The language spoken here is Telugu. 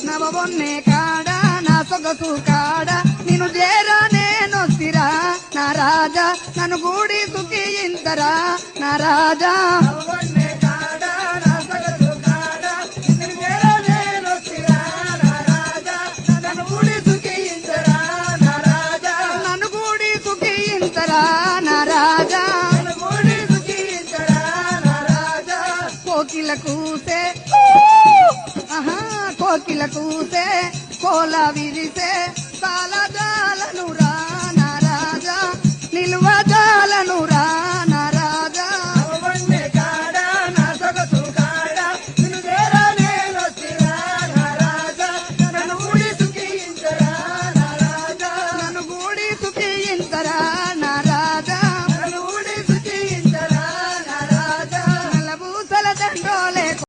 నవబొన్నే కాడ నా సొగసు కాడ నిన్ను చేరా నేనొస్తిరా నా రాజా నన్ను గూడి సుఖింతరా నా రాజా కోకిల కూసే కోల విరిసే సాల జాలను